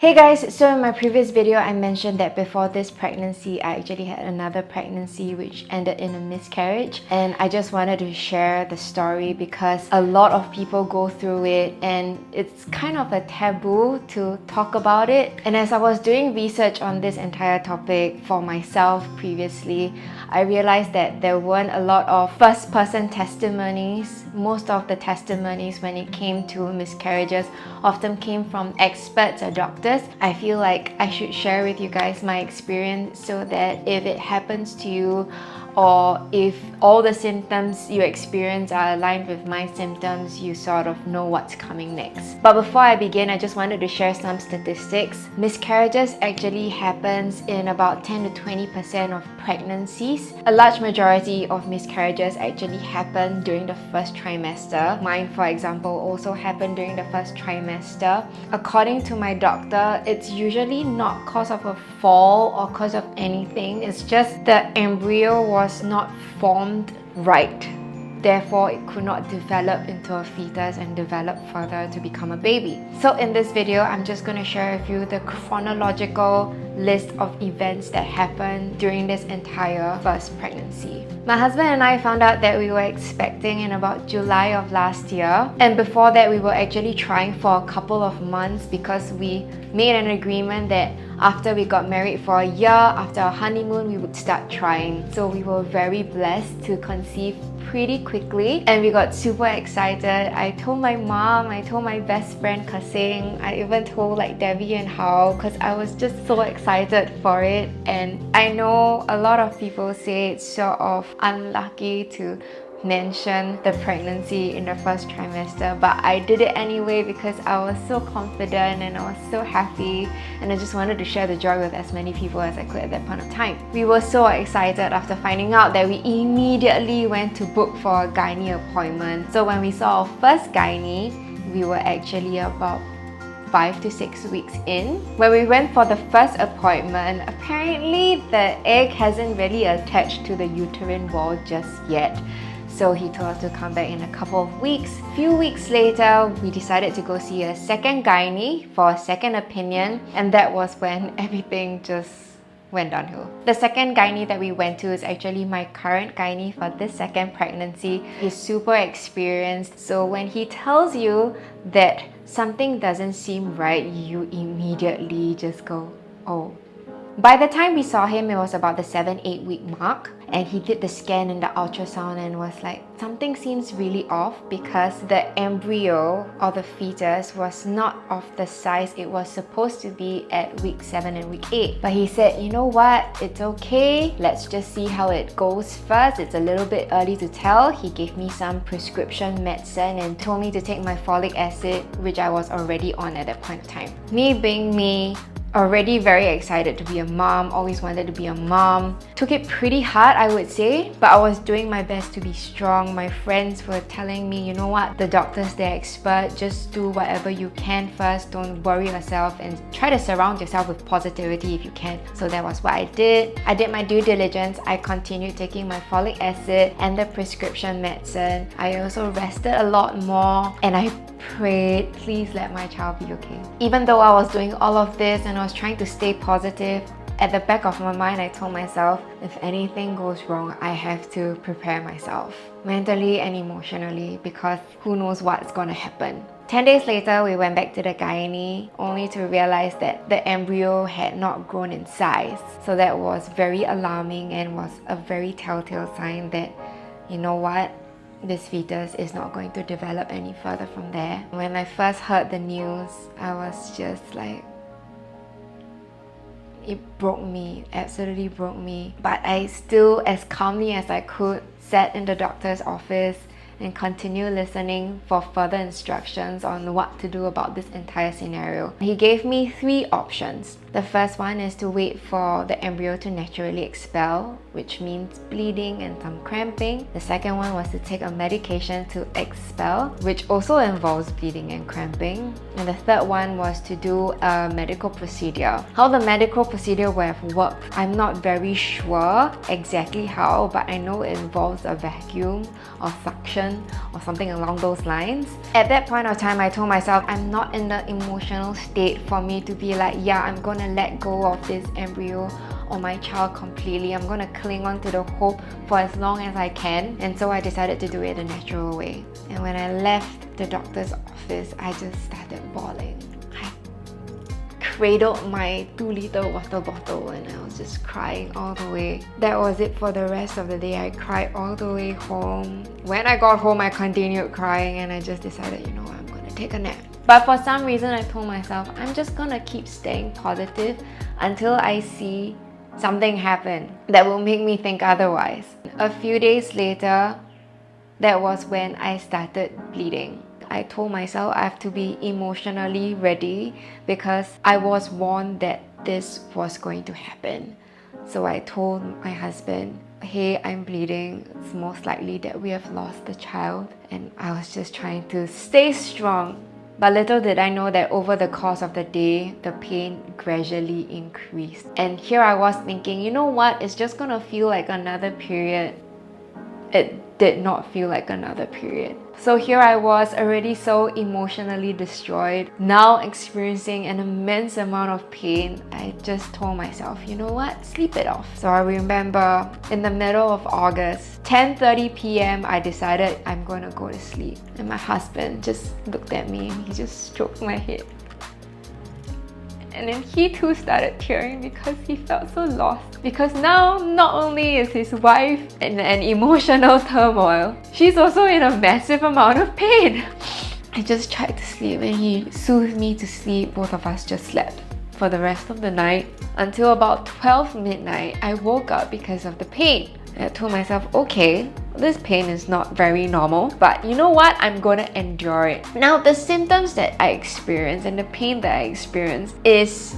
Hey guys, so in my previous video I mentioned that before this pregnancy I actually had another pregnancy which ended in a miscarriage, and I just wanted to share the story because a lot of people go through it and it's kind of a taboo to talk about it. And as I was doing research on this entire topic for myself previously, I realized that there weren't a lot of first-person testimonies. Most of the testimonies when it came to miscarriages often came from experts or doctors. I feel like I should share with you guys my experience so that if it happens to you, or if all the symptoms you experience are aligned with my symptoms, you sort of know what's coming next. But before I begin, I just wanted to share some statistics. Miscarriages actually happens in about 10 to 20% of pregnancies. A large majority of miscarriages actually happen during the first trimester. Mine, for example, also happened during the first trimester. According to my doctor, it's usually not cause of a fall or cause of anything. It's just the embryo was not formed right. Therefore, it could not develop into a fetus and develop further to become a baby. So in this video, I'm just going to share with you the chronological list of events that happened during this entire first pregnancy. My husband and I found out that we were expecting in about July of last year, and before that we were actually trying for a couple of months because we made an agreement that after we got married for a year, after our honeymoon, we would start trying. So we were very blessed to conceive pretty quickly and we got super excited. I told my mom, I told my best friend Kasing, I even told like Debbie and Hao because I was just so excited for it. And I know a lot of people say it's sort of unlucky to mention the pregnancy in the first trimester, but I did it anyway because I was so confident and I was so happy, and I just wanted to share the joy with as many people as I could at that point of time. We were so excited after finding out that we immediately went to book for a gynae appointment. So when we saw our first gynae, we were actually about 5 to 6 weeks in. When we went for the first appointment, apparently the egg hasn't really attached to the uterine wall just yet. So he told us to come back in a couple of weeks. A few weeks later, we decided to go see a second gynae for a second opinion, and that was when everything just went downhill. The second gynae that we went to is actually my current gynae for this second pregnancy. He's super experienced, so when he tells you that something doesn't seem right, you immediately just go, oh. By the time we saw him, it was about the 7-8 week mark, and he did the scan and the ultrasound and was like, something seems really off because the embryo or the fetus was not of the size it was supposed to be at week 7 and week 8. But he said, you know what, it's okay, let's just see how it goes first. It's a little bit early to tell. He gave me some prescription medicine and told me to take my folic acid, which I was already on at that point of time. Me being me, already very excited to be a mom, always wanted to be a mom. Took it pretty hard, I would say, but I was doing my best to be strong. My friends were telling me, you know what, the doctors, they're expert, just do whatever you can first, don't worry yourself, and try to surround yourself with positivity if you can. So that was what I did. I did my due diligence. I continued taking my folic acid and the prescription medicine. I also rested a lot more, and I prayed, please let my child be okay. Even though I was doing all of this and I was trying to stay positive, at the back of my mind I told myself, if anything goes wrong, I have to prepare myself mentally and emotionally because who knows what's gonna happen. 10 days later, we went back to the gynae only to realize that the embryo had not grown in size. So that was very alarming and was a very telltale sign that, you know what, this fetus is not going to develop any further from there. When I first heard the news, I was just like, it broke me, absolutely broke me. But I still, as calmly as I could, sat in the doctor's office and continued listening for further instructions on what to do about this entire scenario. He gave me 3 options. The first one is to wait for the embryo to naturally expel, which means bleeding and some cramping. The second one was to take a medication to expel, which also involves bleeding and cramping. And the third one was to do a medical procedure. How the medical procedure would have worked, I'm not very sure exactly how, but I know it involves a vacuum or suction or something along those lines. At that point of time, I told myself I'm not in the emotional state for me to be like, yeah, I'm gonna let go of this embryo or my child completely. I'm gonna cling on to the hope for as long as I can. And so I decided to do it the natural way. And when I left the doctor's office, I just started bawling. I cradled my 2-liter water bottle and I was just crying all the way. That was it for the rest of the day. I cried all the way home. When I got home, I continued crying and I just decided, you know, I'm gonna take a nap. But for some reason, I told myself, I'm just gonna keep staying positive until I see something happen that will make me think otherwise. A few days later, that was when I started bleeding. I told myself I have to be emotionally ready because I was warned that this was going to happen. So I told my husband, hey, I'm bleeding. It's most likely that we have lost the child. And I was just trying to stay strong. But little did I know that over the course of the day, the pain gradually increased. And here I was thinking, you know what? It's just gonna feel like another period. It did not feel like another period. So here I was, already so emotionally destroyed, now experiencing an immense amount of pain. I just told myself, you know what? Sleep it off. So I remember in the middle of August, 10:30 p.m, I decided I'm gonna go to sleep. And my husband just looked at me and he just stroked my head. And then he too started tearing because he felt so lost. Because now, not only is his wife in an emotional turmoil, she's also in a massive amount of pain. I just tried to sleep and he soothed me to sleep. Both of us just slept for the rest of the night. Until about 12 midnight, I woke up because of the pain. I told myself, okay, this pain is not very normal, but you know what? I'm gonna endure it. Now, the symptoms that I experience and the pain that I experience is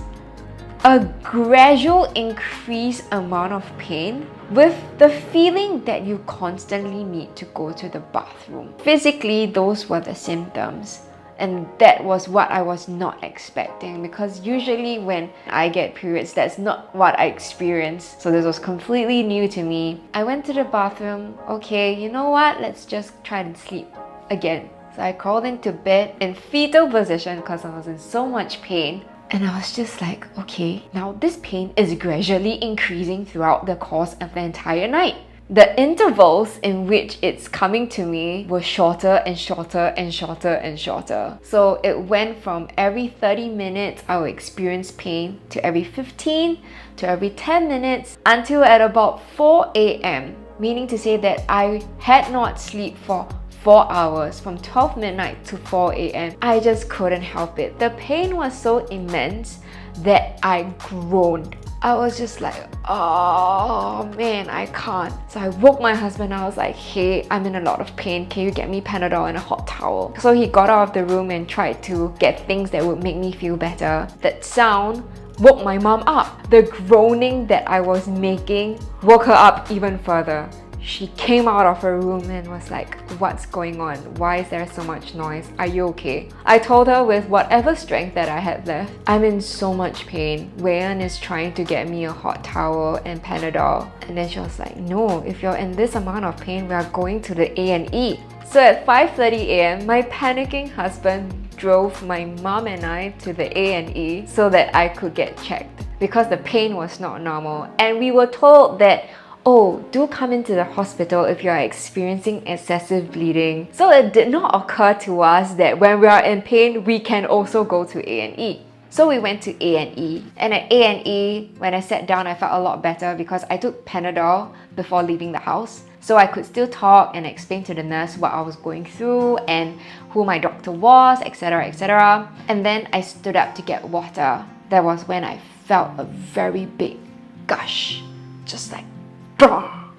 a gradual increased amount of pain with the feeling that you constantly need to go to the bathroom. Physically, those were the symptoms. And that was what I was not expecting, because usually when I get periods, that's not what I experience. So this was completely new to me. I went to the bathroom. Okay, you know what? Let's just try and sleep again. So I crawled into bed in fetal position because I was in so much pain. And I was just like, okay, now this pain is gradually increasing throughout the course of the entire night. The intervals in which it's coming to me were shorter and shorter and shorter and shorter. So it went from every 30 minutes I would experience pain to every 15 to every 10 minutes until at about 4 a.m. Meaning to say that I had not slept for 4 hours from 12 midnight to 4 a.m. I just couldn't help it. The pain was so immense that I groaned. I was just like, oh man, I can't. So I woke my husband. I was like, hey, I'm in a lot of pain. Can you get me Panadol and a hot towel? So he got out of the room and tried to get things that would make me feel better. That sound woke my mom up. The groaning that I was making woke her up even further. She came out of her room and was like, what's going on? Why is there so much noise? Are you okay? I told her with whatever strength that I had left, I'm in so much pain. Wayan is trying to get me a hot towel and Panadol. And then she was like, no, if you're in this amount of pain, we are going to the A&E. So at 5:30 a.m, my panicking husband drove my mom and I to the A&E so that I could get checked because the pain was not normal. And we were told that, oh, do come into the hospital if you are experiencing excessive bleeding. So it did not occur to us that when we are in pain, we can also go to A&E. So we went to A&E. And at A&E, when I sat down, I felt a lot better because I took Panadol before leaving the house. So I could still talk and explain to the nurse what I was going through and who my doctor was, etc, etc. And then I stood up to get water. That was when I felt a very big gush. Just like,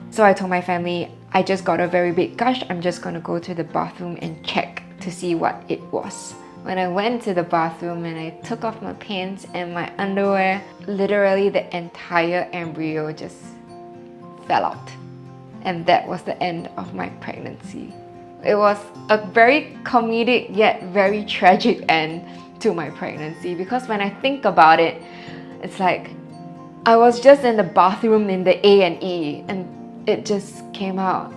so I told my family, I just got a very big gush. I'm just gonna go to the bathroom and check to see what it was. when I went to the bathroom and I took off my pants and my underwear, literally the entire embryo just fell out. And that was the end of my pregnancy. It was a very comedic yet very tragic end to my pregnancy, because when I think about it, it's like I was just in the bathroom in the A&E and it just came out.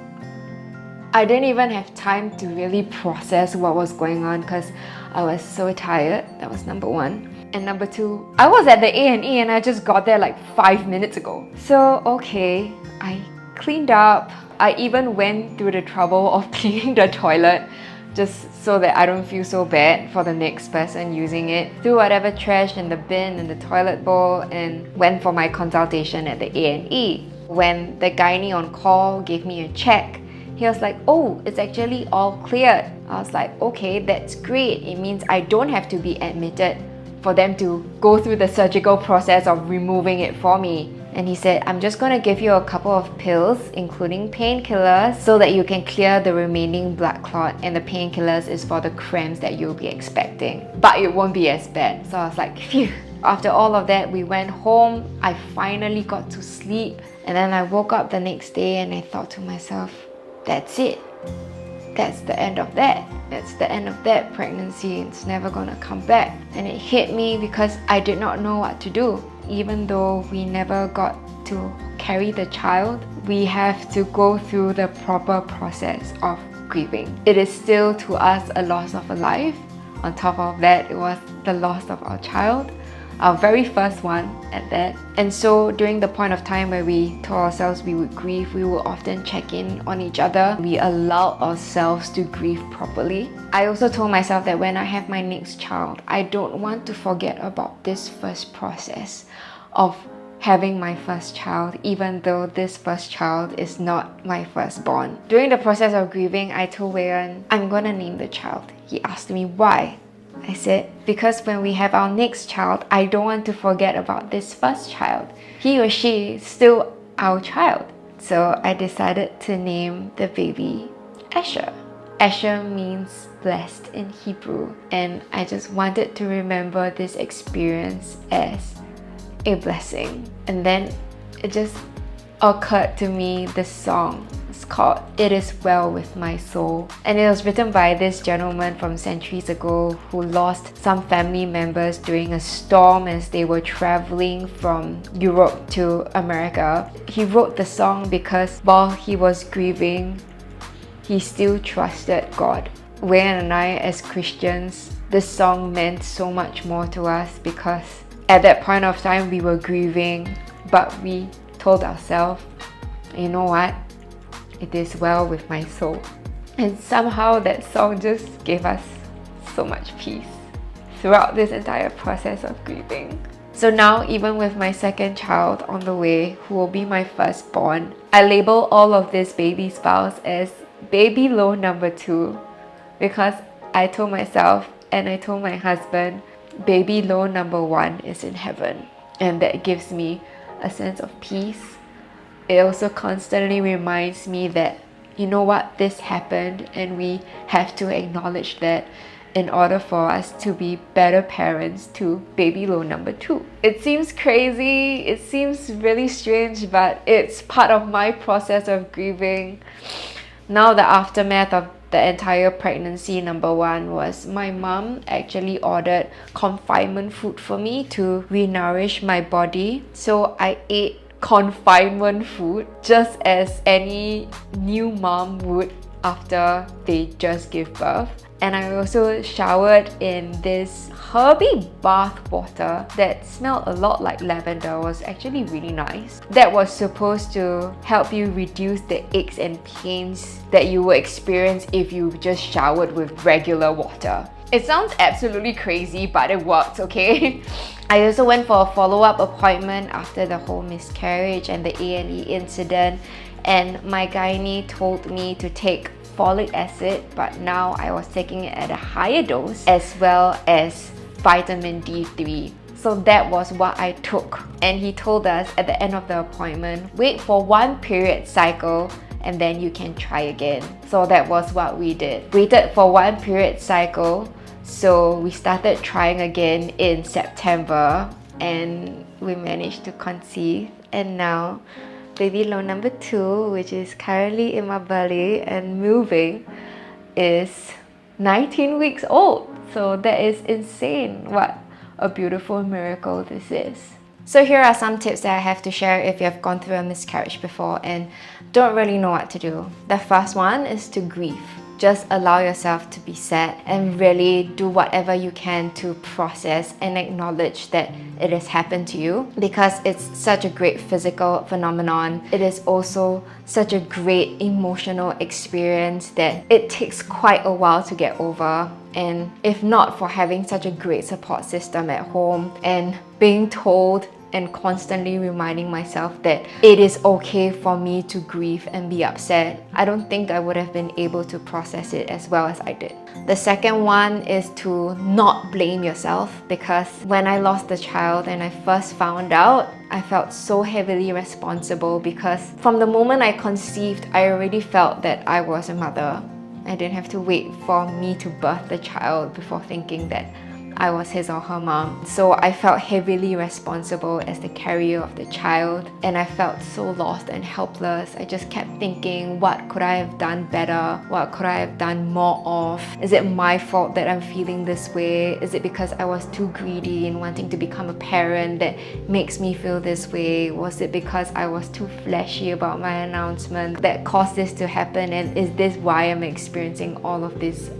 I didn't even have time to really process what was going on because I was so tired. That was number one. And number two, I was at the A&E and I just got there like 5 minutes ago. So okay, I cleaned up. I even went through the trouble of cleaning the toilet just so that I don't feel so bad for the next person using it. Threw whatever trash in the bin in the toilet bowl and went for my consultation at the A&E. When the gynae on call gave me a check, he was like, oh, it's actually all cleared. I was like, okay, that's great. It means I don't have to be admitted for them to go through the surgical process of removing it for me. And he said, I'm just going to give you a couple of pills, including painkillers, so that you can clear the remaining blood clot, and the painkillers is for the cramps that you'll be expecting. But it won't be as bad. So I was like, phew. After all of that, we went home. I finally got to sleep. And then I woke up the next day and I thought to myself, that's it. That's the end of that. That's the end of that pregnancy. It's never gonna come back. And it hit me because I did not know what to do. Even though we never got to carry the child, we have to go through the proper process of grieving. It is still to us a loss of a life. On top of that, it was the loss of our child, our very first one at that. And so during the point of time where we told ourselves we would grieve, we would often check in on each other. We allowed ourselves to grieve properly. I also told myself that when I have my next child, I don't want to forget about this first process of having my first child, even though this first child is not my firstborn. During the process of grieving, I told Wayan, I'm gonna name the child. He asked me why. I said, because when we have our next child, I don't want to forget about this first child. He or she is still our child. So I decided to name the baby Asher. Asher means blessed in Hebrew, and I just wanted to remember this experience as a blessing. And then it just occurred to me this song. It's called It Is Well With My Soul, and it was written by this gentleman from centuries ago who lost some family members during a storm as they were traveling from Europe to America. He wrote the song because while he was grieving, he still trusted God. Wayan and I, as Christians, this song meant so much more to us because at that point of time we were grieving, but we told ourselves, you know what? It is well with my soul. And somehow that song just gave us so much peace throughout this entire process of grieving. So now, even with my second child on the way, who will be my firstborn, I label all of this baby spouse as baby low number 2, because I told myself and I told my husband, baby low number 1 is in heaven. And that gives me a sense of peace. It also constantly reminds me that, you know what, this happened and we have to acknowledge that in order for us to be better parents to baby low number 2. It seems crazy, it seems really strange, but it's part of my process of grieving. Now the aftermath of the entire pregnancy, number 1, was my mom actually ordered confinement food for me to re-nourish my body. So I ate confinement food just as any new mom would after they just give birth. And I also showered in this herby bath water that smelled a lot like lavender. It was actually really nice. That was supposed to help you reduce the aches and pains that you would experience if you just showered with regular water. It sounds absolutely crazy, but it worked, okay? I also went for a follow-up appointment after the whole miscarriage and the A&E incident, and my gynae told me to take folic acid, but now I was taking it at a higher dose, as well as vitamin D3. So that was what I took. And he told us at the end of the appointment, wait for 1 period cycle and then you can try again. So that was what we did. Waited for 1 period cycle So we started trying again in September and we managed to conceive, and now baby loan number 2, which is currently in my belly and moving, is 19 weeks old. So that is insane. What a beautiful miracle this is. So here are some tips that I have to share if you have gone through a miscarriage before and don't really know what to do. The first one is to grieve. Just allow yourself to be sad and really do whatever you can to process and acknowledge that it has happened to you, because it's such a great physical phenomenon. It is also such a great emotional experience that it takes quite a while to get over. And if not for having such a great support system at home and being told and constantly reminding myself that it is okay for me to grieve and be upset, I don't think I would have been able to process it as well as I did. The second one is to not blame yourself, because when I lost the child and I first found out, I felt so heavily responsible, because from the moment I conceived, I already felt that I was a mother. I didn't have to wait for me to birth the child before thinking that I was his or her mom. So I felt heavily responsible as the carrier of the child, and I felt so lost and helpless. I just kept thinking, what could I have done better? What could I have done more of? Is it my fault that I'm feeling this way? Is it because I was too greedy in wanting to become a parent that makes me feel this way? Was it because I was too flashy about my announcement that caused this to happen? And is this why I'm experiencing all of this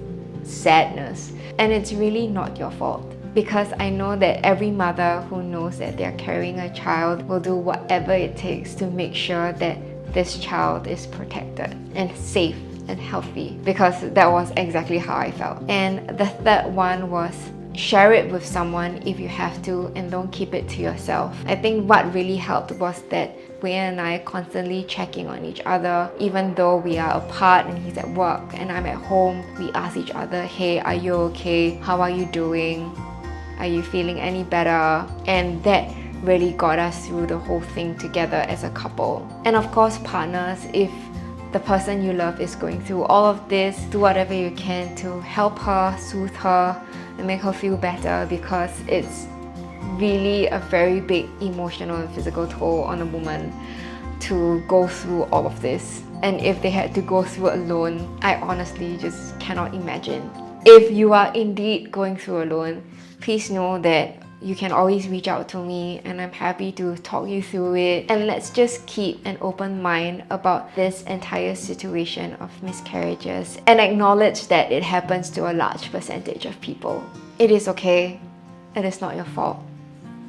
sadness? And it's really not your fault, because I know that every mother who knows that they're carrying a child will do whatever it takes to make sure that this child is protected and safe and healthy, because that was exactly how I felt. And the third one was share it with someone if you have to, and don't keep it to yourself. I think what really helped was that Wayne and I constantly checking on each other. Even though we are apart and he's at work and I'm at home, we ask each other, hey, are you okay? How are you doing? Are you feeling any better? And that really got us through the whole thing together as a couple. And of course, partners, if the person you love is going through all of this, do whatever you can to help her, soothe her, and make her feel better, because it's really a very big emotional and physical toll on a woman to go through all of this. And if they had to go through alone, I honestly just cannot imagine. If you are indeed going through alone, please know that you can always reach out to me and I'm happy to talk you through it. And let's just keep an open mind about this entire situation of miscarriages and acknowledge that it happens to a large percentage of people. It is okay. It is not your fault.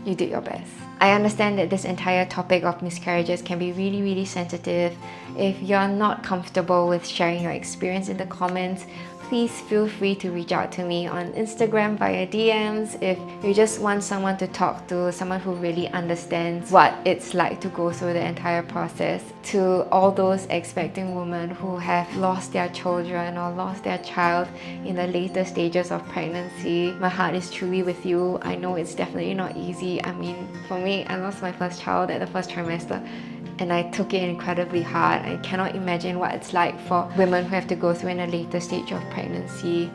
You did your best. I understand that this entire topic of miscarriages can be really sensitive. If you're not comfortable with sharing your experience in the comments, please feel free to reach out to me on Instagram via DMs. If you just want someone to talk to, someone who really understands what it's like to go through the entire process. To all those expecting women who have lost their children or lost their child in the later stages of pregnancy, my heart is truly with you. I know it's definitely not easy. I mean, for me, I lost my first child at the first trimester, and I took it incredibly hard. I cannot imagine what it's like for women who have to go through in a later stage of pregnancy.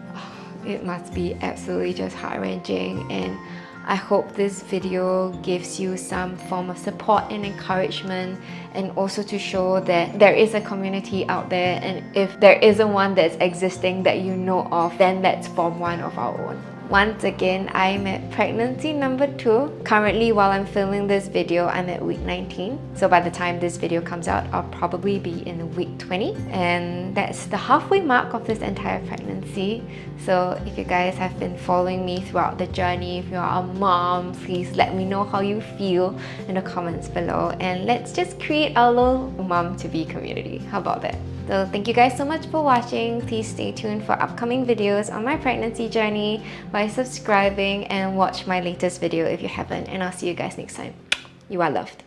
It must be absolutely just heart-wrenching, and I hope this video gives you some form of support and encouragement, and also to show that there is a community out there, and if there isn't one that's existing that you know of, then let's form one of our own. Once again, I'm at pregnancy number 2. Currently, while I'm filming this video, I'm at week 19. So by the time this video comes out, I'll probably be in week 20. And that's the halfway mark of this entire pregnancy. So if you guys have been following me throughout the journey, if you're a mom, please let me know how you feel in the comments below. And let's just create our little mom-to-be community. How about that? So thank you guys so much for watching. Please stay tuned for upcoming videos on my pregnancy journey by subscribing, and watch my latest video if you haven't. And I'll see you guys next time. You are loved.